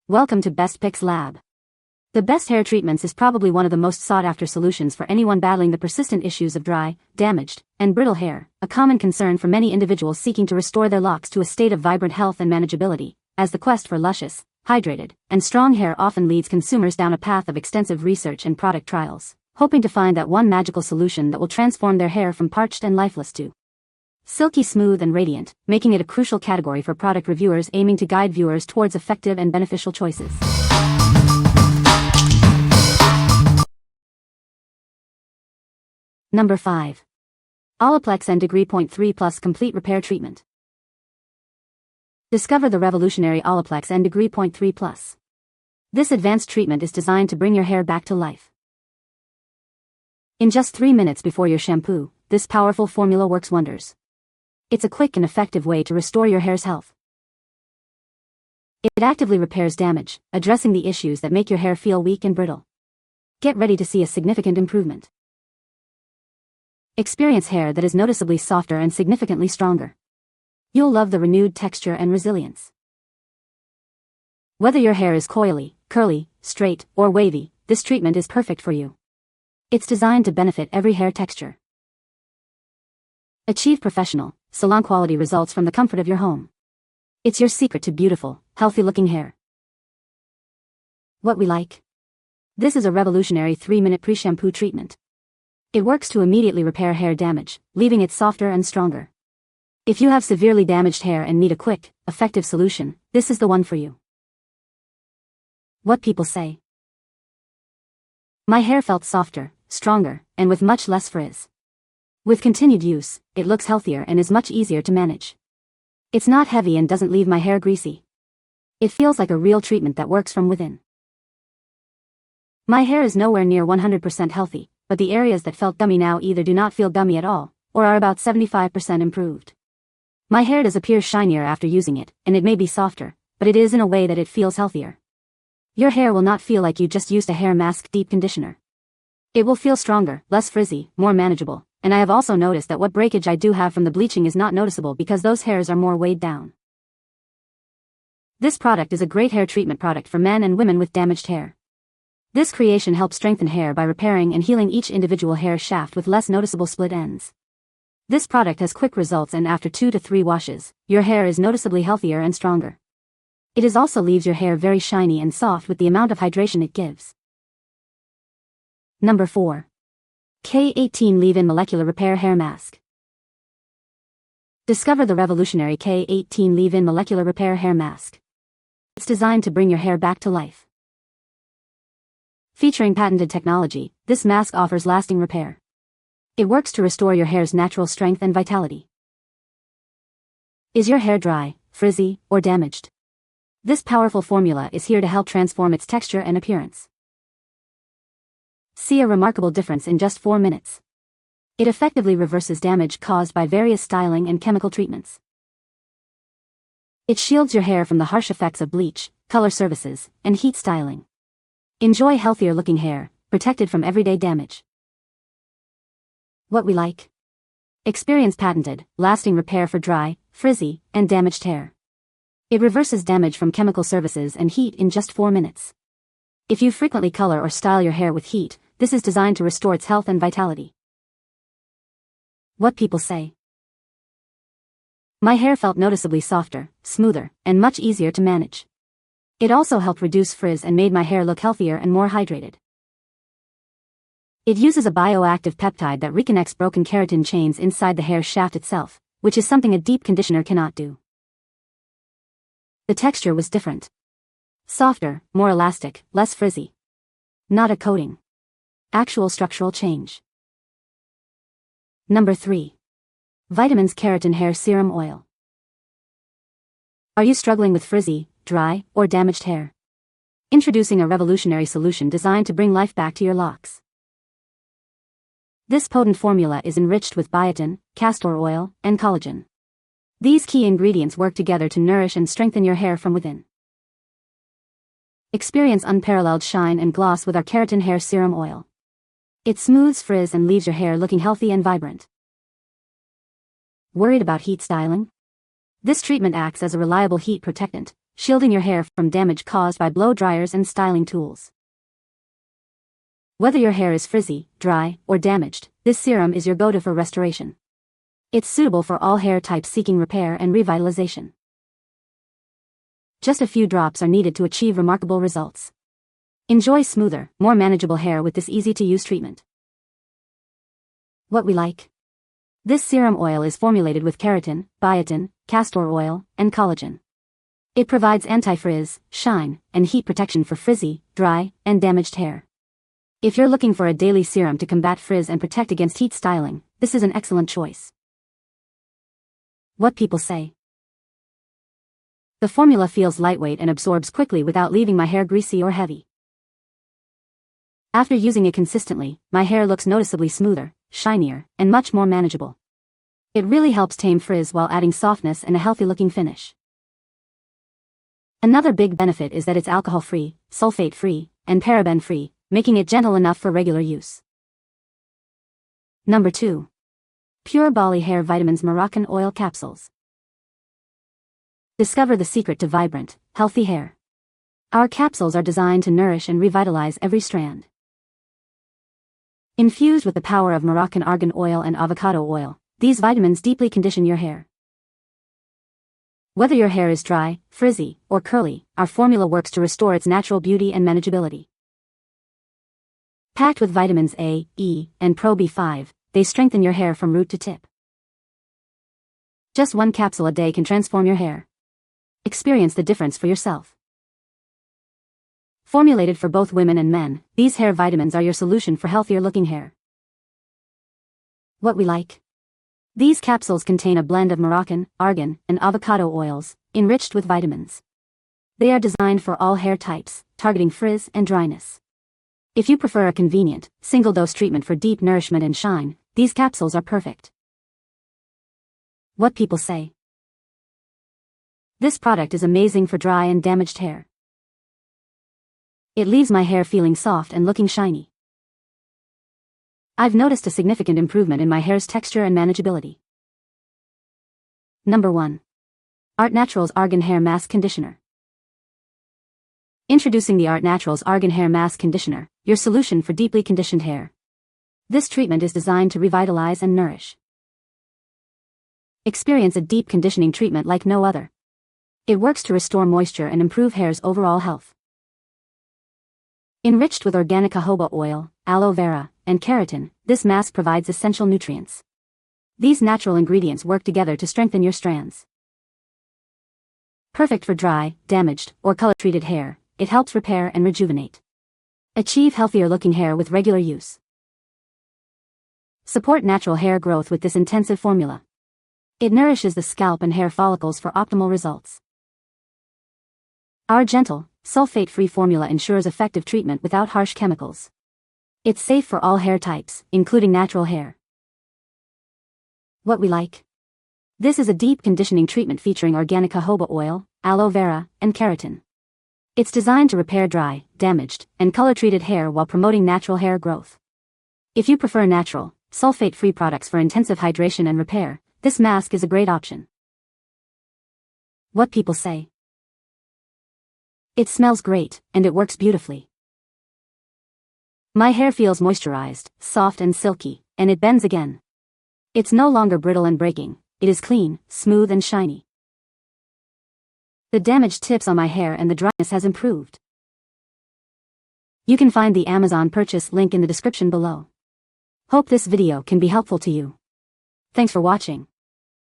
Welcome to Best Picks Lab. The best hair treatments is probably one of the most sought-after solutions for anyone battling the persistent issues of dry, damaged, and brittle hair, a common concern for many individuals seeking to restore their locks to a state of vibrant health and manageability, as the quest for luscious, hydrated, and strong hair often leads consumers down a path of extensive research and product trials, hoping to find that one magical solution that will transform their hair from parched and lifeless to silky smooth and radiant, making it a crucial category for product reviewers aiming to guide viewers towards effective and beneficial choices. Number 5. Olaplex and Degree Point 3 Plus Complete Repair Treatment. Discover the revolutionary Olaplex and Degree Point 3 Plus. This advanced treatment is designed to bring your hair back to life. In just 3 minutes before your shampoo, this powerful formula works wonders. It's a quick and effective way to restore your hair's health. It actively repairs damage, addressing the issues that make your hair feel weak and brittle. Get ready to see a significant improvement. Experience hair that is noticeably softer and significantly stronger. You'll love the renewed texture and resilience. Whether your hair is coily, curly, straight, or wavy, this treatment is perfect for you. It's designed to benefit every hair texture. Achieve professional, salon-quality results from the comfort of your home. It's your secret to beautiful, healthy-looking hair. What we like? This is a revolutionary 3-minute pre-shampoo treatment. It works to immediately repair hair damage, leaving it softer and stronger. If you have severely damaged hair and need a quick, effective solution, this is the one for you. What people say. My hair felt softer, stronger, and with much less frizz. With continued use, it looks healthier and is much easier to manage. It's not heavy and doesn't leave my hair greasy. It feels like a real treatment that works from within. My hair is nowhere near 100% healthy, but the areas that felt gummy now either do not feel gummy at all, or are about 75% improved. My hair does appear shinier after using it, and it may be softer, but it is in a way that it feels healthier. Your hair will not feel like you just used a hair mask deep conditioner. It will feel stronger, less frizzy, more manageable. And I have also noticed that what breakage I do have from the bleaching is not noticeable because those hairs are more weighed down. This product is a great hair treatment product for men and women with damaged hair. This creation helps strengthen hair by repairing and healing each individual hair shaft with less noticeable split ends. This product has quick results, and after 2 to 3 washes, your hair is noticeably healthier and stronger. It also leaves your hair very shiny and soft with the amount of hydration it gives. Number 4. K18 Leave-In Molecular Repair Hair Mask. Discover the revolutionary K18 Leave-In Molecular Repair Hair Mask. It's designed to bring your hair back to life. Featuring patented technology, this mask offers lasting repair. It works to restore your hair's natural strength and vitality. Is your hair dry, frizzy, or damaged? This powerful formula is here to help transform its texture and appearance. See a remarkable difference in just 4 minutes. It effectively reverses damage caused by various styling and chemical treatments. It shields your hair from the harsh effects of bleach, color services, and heat styling. Enjoy healthier looking hair, protected from everyday damage. What we like? Experience patented, lasting repair for dry, frizzy, and damaged hair. It reverses damage from chemical services and heat in just 4 minutes. If you frequently color or style your hair with heat, this is designed to restore its health and vitality. What people say. My hair felt noticeably softer, smoother, and much easier to manage. It also helped reduce frizz and made my hair look healthier and more hydrated. It uses a bioactive peptide that reconnects broken keratin chains inside the hair shaft itself, which is something a deep conditioner cannot do. The texture was different. Softer, more elastic, less frizzy. Not a coating. Actual structural change. Number 3. Vitamins Keratin Hair Serum Oil. Are you struggling with frizzy, dry, or damaged hair? Introducing a revolutionary solution designed to bring life back to your locks. This potent formula is enriched with biotin, castor oil, and collagen. These key ingredients work together to nourish and strengthen your hair from within. Experience unparalleled shine and gloss with our Keratin Hair Serum Oil. It smooths frizz and leaves your hair looking healthy and vibrant. Worried about heat styling? This treatment acts as a reliable heat protectant, shielding your hair from damage caused by blow dryers and styling tools. Whether your hair is frizzy, dry, or damaged, this serum is your go-to for restoration. It's suitable for all hair types seeking repair and revitalization. Just a few drops are needed to achieve remarkable results. Enjoy smoother, more manageable hair with this easy-to-use treatment. What we like. This serum oil is formulated with keratin, biotin, castor oil, and collagen. It provides anti-frizz, shine, and heat protection for frizzy, dry, and damaged hair. If you're looking for a daily serum to combat frizz and protect against heat styling, this is an excellent choice. What people say. The formula feels lightweight and absorbs quickly without leaving my hair greasy or heavy. After using it consistently, my hair looks noticeably smoother, shinier, and much more manageable. It really helps tame frizz while adding softness and a healthy-looking finish. Another big benefit is that it's alcohol-free, sulfate-free, and paraben-free, making it gentle enough for regular use. Number 2. Pure Bali Hair Vitamins Moroccan Oil Capsules. Discover the secret to vibrant, healthy hair. Our capsules are designed to nourish and revitalize every strand. Infused with the power of Moroccan argan oil and avocado oil, these vitamins deeply condition your hair. Whether your hair is dry, frizzy, or curly, our formula works to restore its natural beauty and manageability. Packed with vitamins A, E, and Pro B5, they strengthen your hair from root to tip. Just one capsule a day can transform your hair. Experience the difference for yourself. Formulated for both women and men, these hair vitamins are your solution for healthier-looking hair. What we like. These capsules contain a blend of Moroccan, argan, and avocado oils, enriched with vitamins. They are designed for all hair types, targeting frizz and dryness. If you prefer a convenient, single-dose treatment for deep nourishment and shine, these capsules are perfect. What people say. This product is amazing for dry and damaged hair. It leaves my hair feeling soft and looking shiny. I've noticed a significant improvement in my hair's texture and manageability. Number 1. Artnaturals Argan Hair Mask Conditioner. Introducing the Artnaturals Argan Hair Mask Conditioner, your solution for deeply conditioned hair. This treatment is designed to revitalize and nourish. Experience a deep conditioning treatment like no other. It works to restore moisture and improve hair's overall health. Enriched with organic jojoba oil, aloe vera, and keratin, this mask provides essential nutrients. These natural ingredients work together to strengthen your strands. Perfect for dry, damaged, or color-treated hair, it helps repair and rejuvenate. Achieve healthier-looking hair with regular use. Support natural hair growth with this intensive formula. It nourishes the scalp and hair follicles for optimal results. Our gentle, sulfate-free formula ensures effective treatment without harsh chemicals. It's safe for all hair types, including natural hair. What we like. This is a deep conditioning treatment featuring organic jojoba oil, aloe vera, and keratin. It's designed to repair dry, damaged, and color-treated hair while promoting natural hair growth. If you prefer natural, sulfate-free products for intensive hydration and repair, this mask is a great option. What people say. It smells great, and it works beautifully. My hair feels moisturized, soft and silky, and it bends again. It's no longer brittle and breaking, it is clean, smooth and shiny. The damaged tips on my hair and the dryness has improved. You can find the Amazon purchase link in the description below. Hope this video can be helpful to you. Thanks for watching.